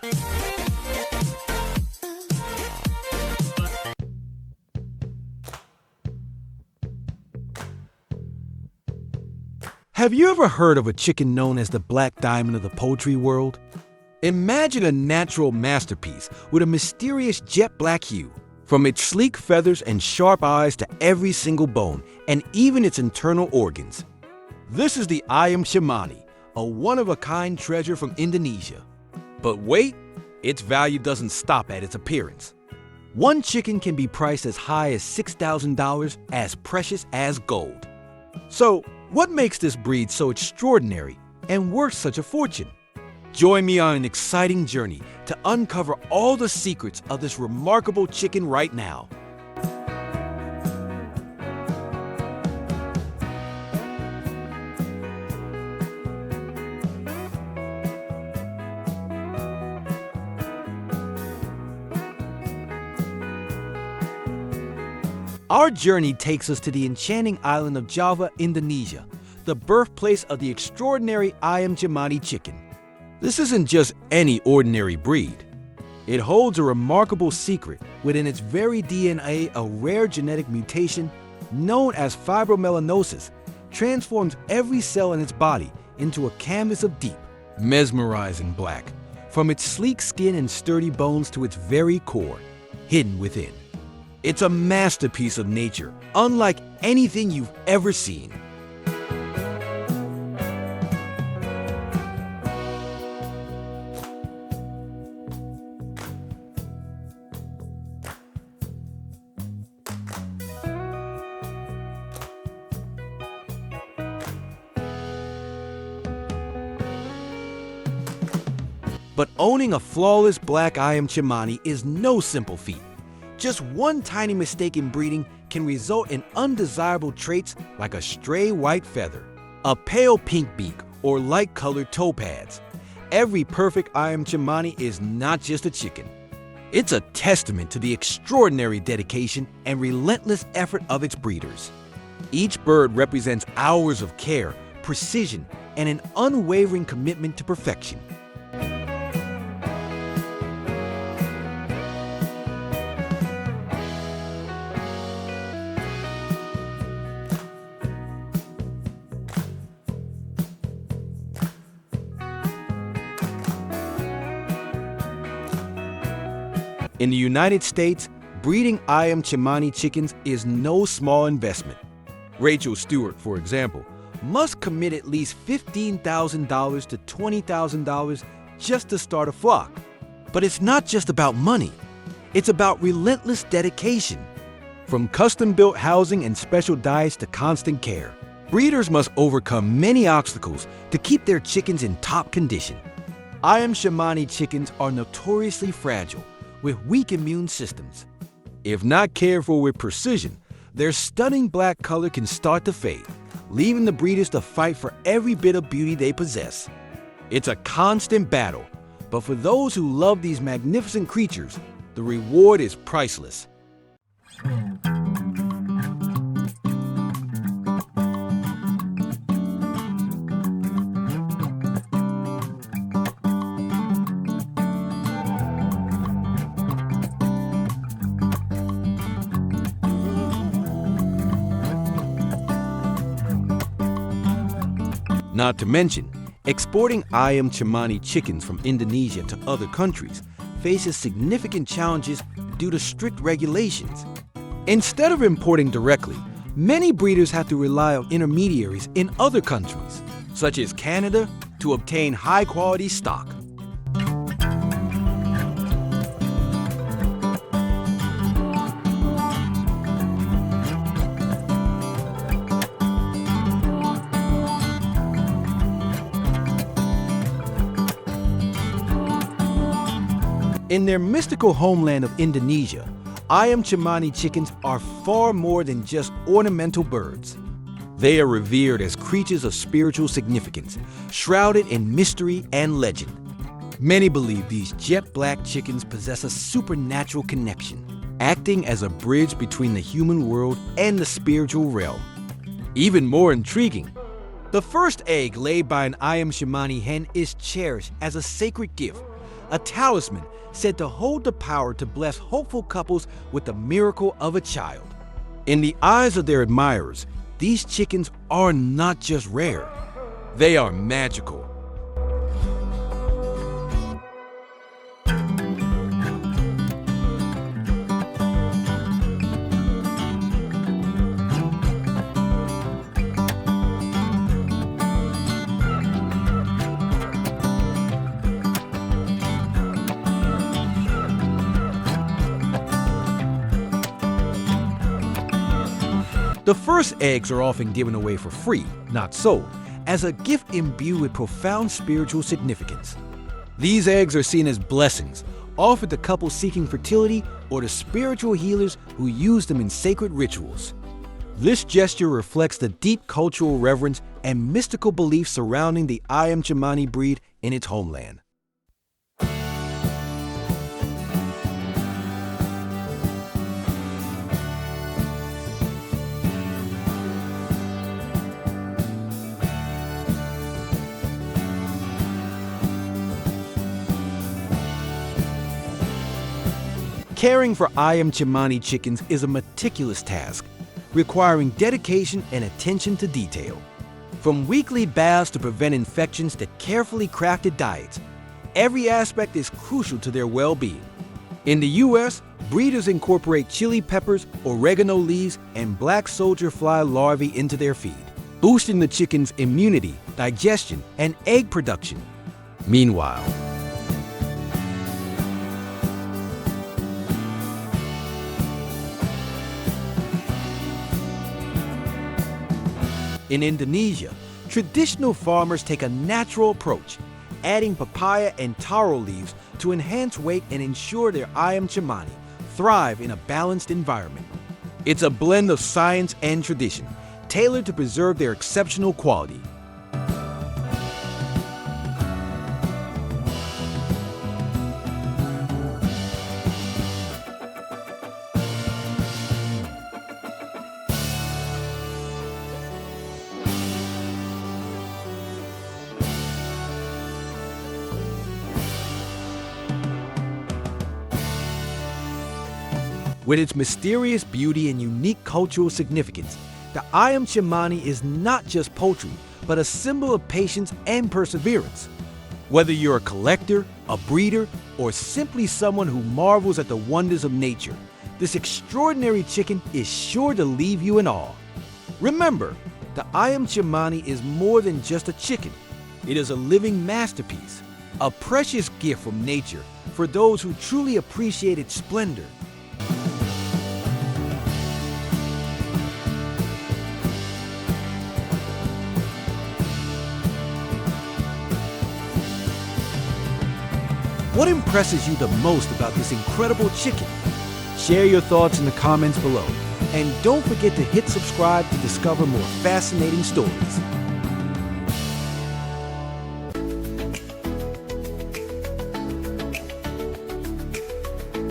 Have you ever heard of a chicken known as the black diamond of the poultry world? Imagine a natural masterpiece with a mysterious jet black hue, from its sleek feathers and sharp eyes to every single bone and even its internal organs. This is the Ayam Cemani, a one-of-a-kind treasure from Indonesia. But wait, its value doesn't stop at its appearance. One chicken can be priced as high as $6,000, as precious as gold. So, what makes this breed so extraordinary and worth such a fortune? Join me on an exciting journey to uncover all the secrets of this remarkable chicken right now. Our journey takes us to the enchanting island of Java, Indonesia, the birthplace of the extraordinary Ayam Cemani chicken. This isn't just any ordinary breed. It holds a remarkable secret within its very DNA. A rare genetic mutation known as fibromelanosis transforms every cell in its body into a canvas of deep, mesmerizing black, from its sleek skin and sturdy bones to its very core, hidden within. It's a masterpiece of nature, unlike anything you've ever seen. But owning a flawless black Ayam Cemani is no simple feat. Just one tiny mistake in breeding can result in undesirable traits like a stray white feather, a pale pink beak, or light-colored toe pads. Every perfect Ayam Cemani is not just a chicken. It's a testament to the extraordinary dedication and relentless effort of its breeders. Each bird represents hours of care, precision, and an unwavering commitment to perfection. In the United States, breeding Ayam Cemani chickens is no small investment. Rachel Stewart, for example, must commit at least $15,000 to $20,000 just to start a flock. But it's not just about money. It's about relentless dedication. From custom-built housing and special diets to constant care, breeders must overcome many obstacles to keep their chickens in top condition. Ayam Cemani chickens are notoriously fragile, with weak immune systems. If not cared for with precision, their stunning black color can start to fade, leaving the breeders to fight for every bit of beauty they possess. It's a constant battle, but for those who love these magnificent creatures, the reward is priceless. Not to mention, exporting Ayam Cemani chickens from Indonesia to other countries faces significant challenges due to strict regulations. Instead of importing directly, many breeders have to rely on intermediaries in other countries, such as Canada, to obtain high-quality stock. In their mystical homeland of Indonesia, Ayam Cemani chickens are far more than just ornamental birds. They are revered as creatures of spiritual significance, shrouded in mystery and legend. Many believe these jet-black chickens possess a supernatural connection, acting as a bridge between the human world and the spiritual realm. Even more intriguing, the first egg laid by an Ayam Cemani hen is cherished as a sacred gift, a talisman said to hold the power to bless hopeful couples with the miracle of a child. In the eyes of their admirers, these chickens are not just rare, they are magical. The first eggs are often given away for free, not sold, as a gift imbued with profound spiritual significance. These eggs are seen as blessings, offered to couples seeking fertility or to spiritual healers who use them in sacred rituals. This gesture reflects the deep cultural reverence and mystical beliefs surrounding the Ayam Cemani breed in its homeland. Caring for Ayam Cemani chickens is a meticulous task, requiring dedication and attention to detail. From weekly baths to prevent infections to carefully crafted diets, every aspect is crucial to their well-being. In the U.S., breeders incorporate chili peppers, oregano leaves, and black soldier fly larvae into their feed, boosting the chicken's immunity, digestion, and egg production. Meanwhile, in Indonesia, traditional farmers take a natural approach, adding papaya and taro leaves to enhance weight and ensure their Ayam Cemani thrive in a balanced environment. It's a blend of science and tradition, tailored to preserve their exceptional quality. With its mysterious beauty and unique cultural significance, the Ayam Cemani is not just poultry, but a symbol of patience and perseverance. Whether you're a collector, a breeder, or simply someone who marvels at the wonders of nature, this extraordinary chicken is sure to leave you in awe. Remember, the Ayam Cemani is more than just a chicken. It is a living masterpiece, a precious gift from nature for those who truly appreciate its splendor. What impresses you the most about this incredible chicken? Share your thoughts in the comments below. And don't forget to hit subscribe to discover more fascinating stories.